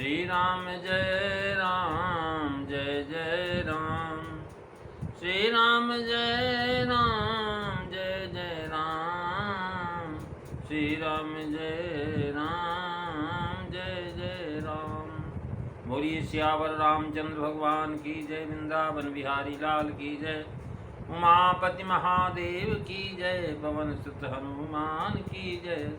श्री राम जय राम जय जय राम। श्री राम जय राम जय जय राम। श्री राम जय राम जय जय राम। बोलिए सियावर रामचंद्र भगवान की जय। वृंदावन बिहारी लाल की जय। उमापति महादेव की जय। पवन सुत हनुमान की जय।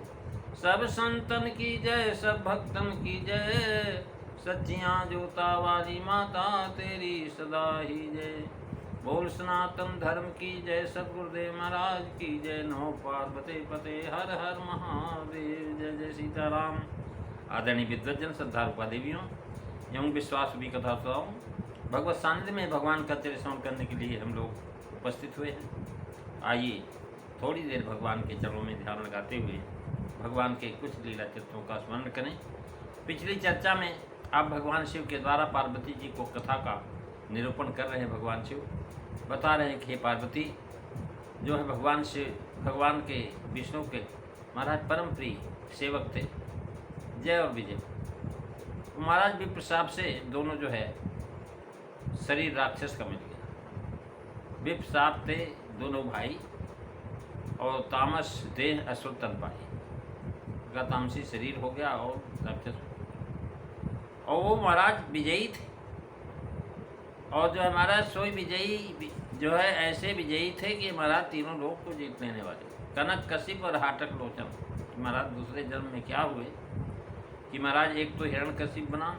सब संतन की जय, सब भक्तन की जय। सच्चियाँ जोता वाली माता तेरी सदा ही जय। बोल सनातन धर्म की जय। सतगुरुदेव महाराज की जय। नौ पार्वती पते हर हर महादेव। जय जय सीताराम। आदरणीय विद्वजन श्रद्धारूपा देवियों एवं विश्वास भी कथा सुनाओ। भगवत सानिध्य में भगवान का चरित्र श्रवण करने के लिए हम लोग उपस्थित हुए हैं। आइए थोड़ी देर भगवान के चरणों में ध्यान लगाते हुए भगवान के कुछ लीला चित्रों का स्मरण करें। पिछली चर्चा में आप भगवान शिव के द्वारा पार्वती जी को कथा का निरूपण कर रहे हैं। भगवान शिव बता रहे हैं कि हे पार्वती, जो है भगवान शिव भगवान के विष्णु के महाराज परम प्रिय सेवक थे जय और विजय। महाराज विप्र साहब से दोनों जो है शरीर राक्षस का मिल गया। विप्र साहब थे दोनों भाई और तामस देह असुर तन पाए का तामसी शरीर हो गया और राक्षस। और वो महाराज विजयी थे और जो है महाराज सोई विजयी जो है ऐसे विजयी थे कि महाराज तीनों लोग को जीत लेने वाले। कनक कशिप और हाटक लोचन। महाराज दूसरे जन्म में क्या हुए कि महाराज एक तो हिरण्यकशिप बना,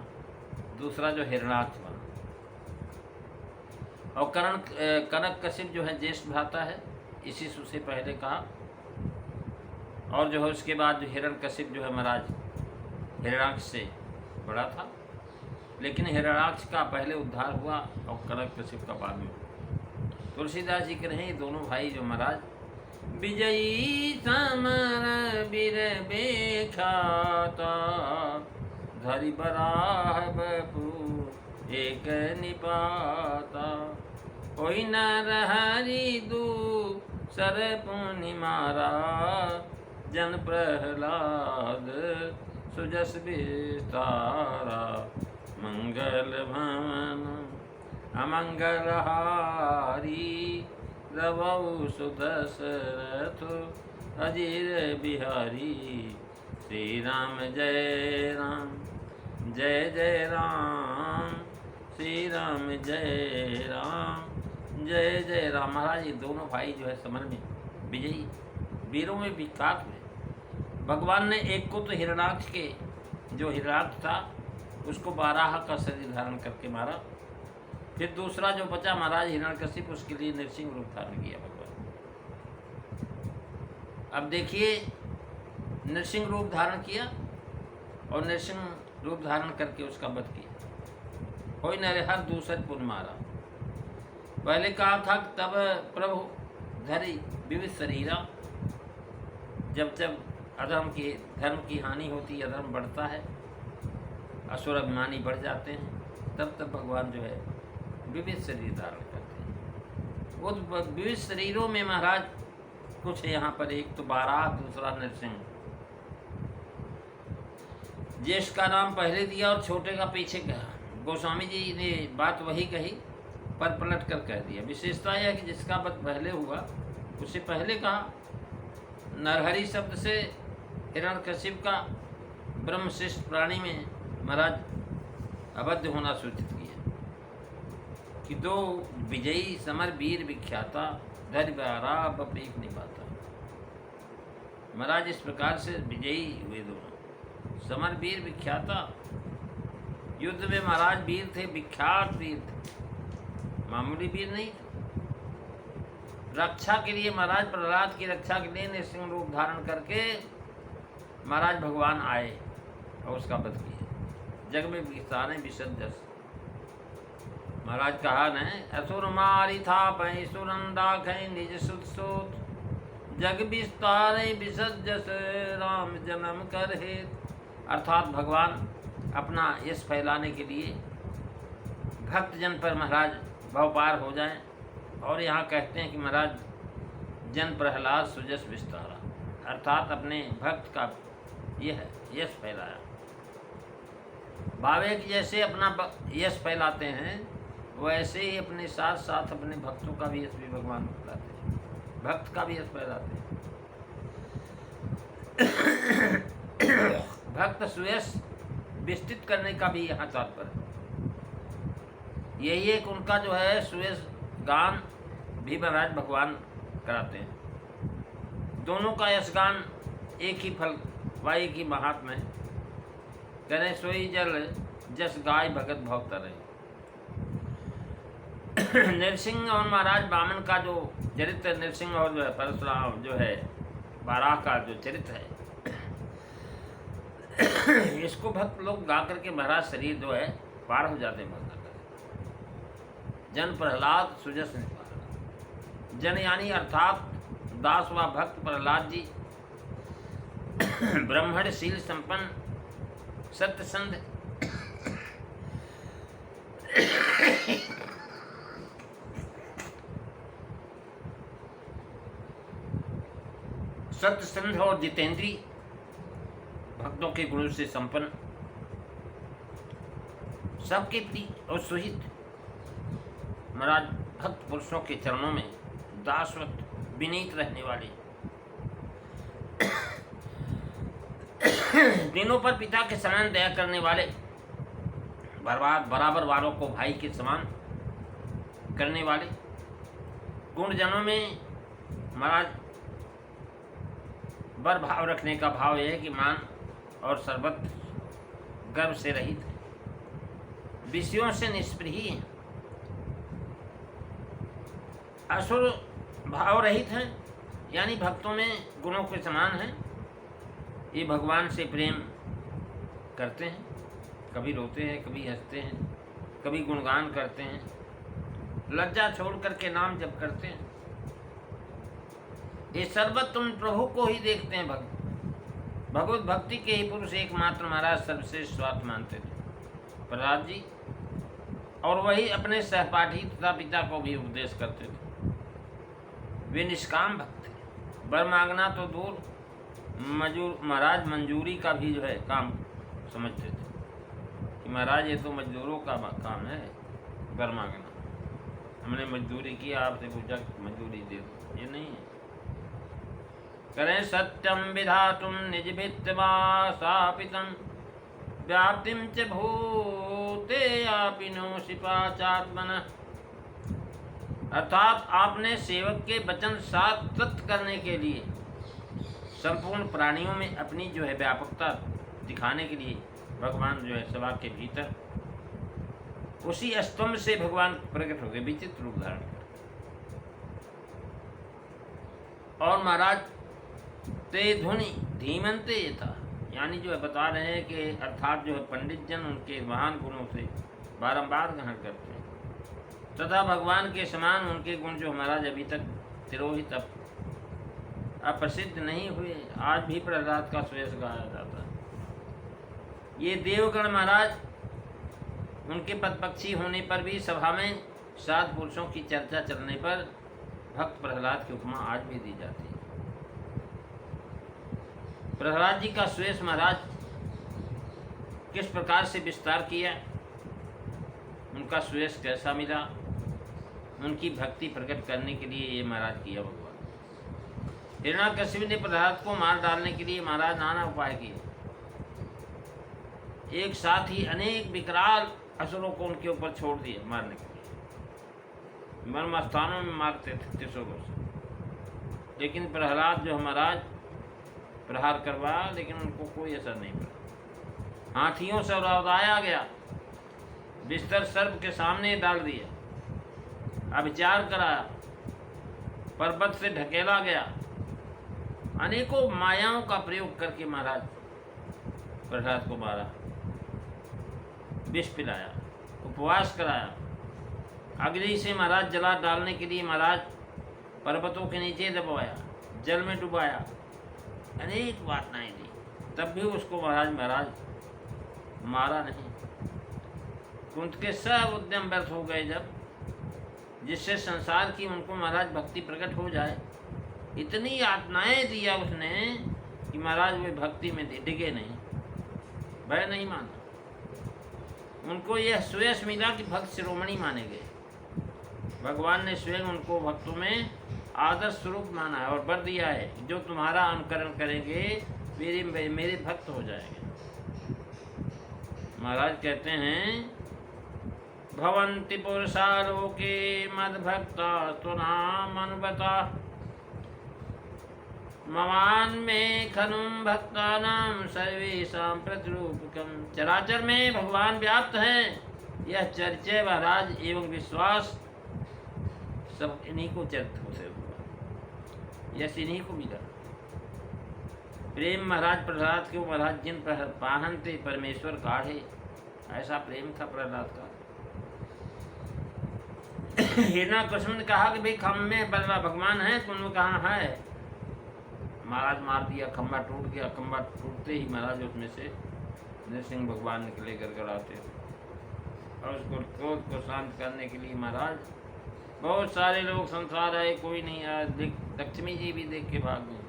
दूसरा जो हिरणाक्ष बना। और कनक कशिप जो है ज्येष्ठ भ्राता है, इसी से पहले कहा। और जो है उसके बाद जो हिरण्यकशिप जो है महाराज हिरणाक्ष से बड़ा था, लेकिन हिरणाक्ष का पहले उद्धार हुआ और कनककशिप का बाद में। तुलसीदास जी कह रहे हैं दोनों भाई जो महाराज विजयी समर बीर बेखाता धरि बराह बपू एक निपाता। कोई नर हरि दू सर पुनि मारा जन प्रहलाद सुजस विस्तारा। मंगल भवन अमंगल हारी रवौ सुदशरथ अजीर बिहारी। श्री राम जय राम जय जय राम। श्री राम जय राम जय जय राम। महाराज ये दोनों भाई जो है समर में विजयी वीरों में विख्यात हुए। भगवान ने एक को तो हिरणाक्ष के जो हिरणाक्ष था उसको बाराह का शरीर धारण करके मारा। फिर दूसरा जो बचा महाराज हिरण्यकशिप, उसके लिए नृसिंह रूप धारण किया भगवान। अब देखिए नृसिंह रूप धारण किया और नृसिंह रूप धारण करके उसका वध किया। कोई नरहर दूसर पुन मारा। पहले कहा था तब प्रभु धरि विविध शरीरा। जब जब अधर्म की धर्म की हानि होती है, अधर्म बढ़ता है, असुर अभिमानी बढ़ जाते हैं, तब तब भगवान जो है विविध शरीर धारण करते हैं। वो विविध शरीरों में महाराज कुछ है यहाँ पर। एक तो बाराह, दूसरा नरसिंह। ज्येष्ठ का नाम पहले दिया और छोटे का पीछे कहा। गोस्वामी जी ने बात वही कही पर पलट कर कह दिया। विशेषता यह कि जिसका वध पहले हुआ उससे पहले कहा। नरहरि शब्द से हिरण्यकशिप का ब्रह्मश्रेष्ठ प्राणी में महाराज अबद्ध होना सूचित किया कि दो विजयी समर वीर विख्याता धरि बराह बप एक निपाता। महाराज इस प्रकार से विजयी हुए दोनों समर वीर विख्याता। युद्ध में महाराज वीर थे, विख्यात वीर थे, मामूली वीर नहीं थे। रक्षा के लिए महाराज प्रहलाद की रक्षा के लिए नृसिंह रूप धारण करके महाराज भगवान आए और उसका वध किया। जग में विस्तारे विशद जस। महाराज कहा न असुर मारी था पै सुरंदा खै निज सुत सोत। जग विस्तारे विशद जस राम जन्म कर हेत। अर्थात भगवान अपना यश फैलाने के लिए भक्तजन पर महाराज भवपार हो जाएं। और यहाँ कहते हैं कि महाराज जन प्रहलाद सुजस विस्तारा, अर्थात अपने भक्त का यह यश फैलाया। भावे कि जैसे अपना यश फैलाते हैं वैसे ही अपने साथ साथ अपने भक्तों का भी यश भी भगवान फैलाते हैं, भक्त का भी यश फैलाते हैं। भक्त सुयश विस्तृत करने का भी यहाँ तात्पर्य है। यही एक उनका जो है सुयश गान भी महाराज भगवान कराते हैं। दोनों का यश गान एक ही फल वाई की महात्मा है। करे सोई जल जस गाय भगत भव तरे। नरसिंह और महाराज वामन का जो चरित्र, नरसिंह और जो है परशुराम जो है बाराह का जो चरित्र है, इसको भक्त लोग गा करके महाराज शरीर जो है पार हो जाते हैं। भक्त जन प्रहलाद सुजस निपाल। जन यानी अर्थात दास व भक्त प्रहलाद जी ब्रह्मणशील संपन्न सत्यसंध सत्यसंध और जितेंद्री भक्तों के गुणों से संपन्न, सबके प्रति और सुहित महाराज भक्त पुरुषों के चरणों में दासवत विनीत रहने वाले, दिनों पर पिता के समान दया करने वाले, बराबर वालों को भाई के समान करने वाले, गुणजनों में महाराज बर भाव रखने का भाव यह है कि मान और सर्वत्र गर्व से रहित है, विषयों से निष्प्रही है, असुर भाव रहित हैं, यानी भक्तों में गुणों के समान हैं। ये भगवान से प्रेम करते हैं, कभी रोते हैं, कभी हंसते हैं, कभी गुणगान करते हैं, लज्जा छोड़ करके नाम जप करते हैं। ये सर्वत्र तुम प्रभु को ही देखते हैं। भगवत भक्ति के ही पुरुष एकमात्र महाराज सर्वश्रेष्ठ स्वार्थ मानते थे प्रहलाद जी, और वही अपने सहपाठी तथा पिता को भी उपदेश करते थे। वे निष्काम भक्त थे, वर मांगना तो दूर महाराज मंजूरी का भी जो है काम समझते थे कि महाराज ये तो मजदूरों का काम है, वर मांगना, हमने मजदूरी की, आपसे पूछा मजदूरी दे दो, ये नहीं है। करें सत्यम विधातुम निज भित्तवासापितम व्याप्तिम च भूते यापिनोषि पाचात्मनः। अर्थात आपने सेवक के वचन सात्वित करने के लिए संपूर्ण प्राणियों में अपनी जो है व्यापकता दिखाने के लिए भगवान जो है सभा के भीतर उसी स्तंभ से भगवान प्रकट हो गए, विचित्र रूप धारण कर। और महाराज ते ध्वनि धीमंते था, यानी जो है बता रहे हैं कि अर्थात जो है पंडित जन उनके महान गुणों से बारंबार ग्रहण करते हैं, तथा भगवान के समान उनके गुण जो महाराज अभी तक तिरोहित अप्रसिद्ध नहीं हुए, आज भी प्रहलाद का सुयश गाया जाता है। ये देवगण महाराज उनके पदपक्षी होने पर भी सभा में 7 पुरुषों की चर्चा चलने पर भक्त प्रहलाद की उपमा आज भी दी जाती है। प्रहलाद जी का सुयश महाराज किस प्रकार से विस्तार किया, उनका सुयश कैसा मिला, उनकी भक्ति प्रकट करने के लिए ये महाराज किया भगवान। हिरण्याकशिपु ने प्रहलाद को मार डालने के लिए महाराज नाना उपाय किए, एक साथ ही अनेक विकराल असुरों को उनके ऊपर छोड़ दिए मारने के लिए, मर्म स्थानों में मारते थे 300 वर्ष। लेकिन प्रहलाद जो महाराज प्रहार करवाया, लेकिन उनको कोई असर नहीं पड़ा। हाथियों से उड़ाया गया, बिस्तर सर्प के सामने डाल दिया, अभिचार कराया, पर्वत से ढकेला गया, अनेकों मायाओं का प्रयोग करके महाराज प्रहलाद को मारा, विष पिलाया, उपवास कराया, अग्नि से महाराज जला डालने के लिए महाराज पर्वतों के नीचे दबाया, जल में डुबाया, अनेक वासनाएं दी, तब भी उसको महाराज मारा नहीं। उनके सब उद्यम व्यर्थ हो गए, जब जिससे संसार की उनको महाराज भक्ति प्रकट हो जाए, इतनी यातनाएं दिया उसने कि महाराज वे भक्ति में डिगे नहीं, भय नहीं माना। उनको यह सुयश मिला कि भक्त शिरोमणि माने गए। भगवान ने स्वयं उनको भक्तों में आदर्श स्वरूप माना है और वर दिया है कि जो तुम्हारा अनुकरण करेंगे मेरे भक्त हो जाएंगे। महाराज कहते हैं भवन्ति पुरुषा लोके मद्भक्ता त्वनाम अनुबता ममान में खनुम भक्तानां सर्वेषां प्रतिरूपकम्। चराचर में भगवान व्याप्त हैं, यह चर्चा महाराज एवं विश्वास सब इन्हीं को चरित्र से हुआ, यश इन्हीं को मिला। प्रेम महाराज प्रहलाद के महाराज जिन पाहन थे परमेश्वर काढ़े, ऐसा प्रेम था प्रहलाद का। हिरणा कृष्ण ने कहा कि भाई खम्भे बलवा भगवान है, तुम कहाँ है? महाराज मार दिया, खम्भा टूट गया। खम्भा टूटते ही महाराज उसमें से नरसिंह भगवान निकले गड़गड़ाते और उसको क्रोध को शांत करने के लिए महाराज बहुत सारे लोग संसार आए, कोई नहीं आया। लक्ष्मी जी भी देख के भाग गई।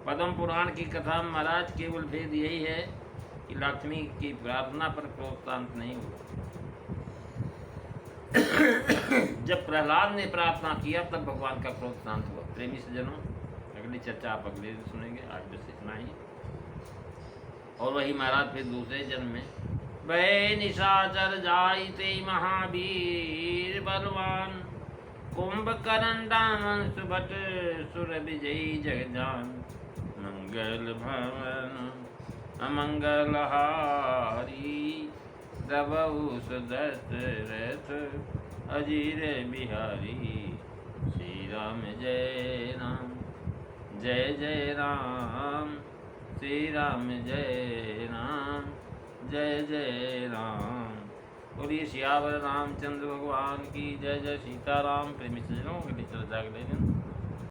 पद्म पुराण की कथा में महाराज केवल भेद यही है कि लक्ष्मी की प्रार्थना पर क्रोध शांत नहीं हुआ। जब प्रहलाद ने प्रार्थना किया तब भगवान का क्रोध शांत हुआ। प्रेमी सज्जनों, अगली चर्चा आप अगले दिन सुनेंगे, आज बस इतना ही। और वही महाराज फिर दूसरे जन्म में वह निशाचर जायते महावीर बलवान कुंभकर्ण दामन सुभट सुर विजयी जगजान मंगल भवन अमंगल हारी दबहु सुदशरथ अजीर बिहारी। श्री राम जय राम जय जय राम, श्री राम जय राम जय जय राम। बोलिए सियावर रामचंद्र भगवान की जय। जय सीताराम। प्रेमी सज्जनों के लिए चर्चा के लिए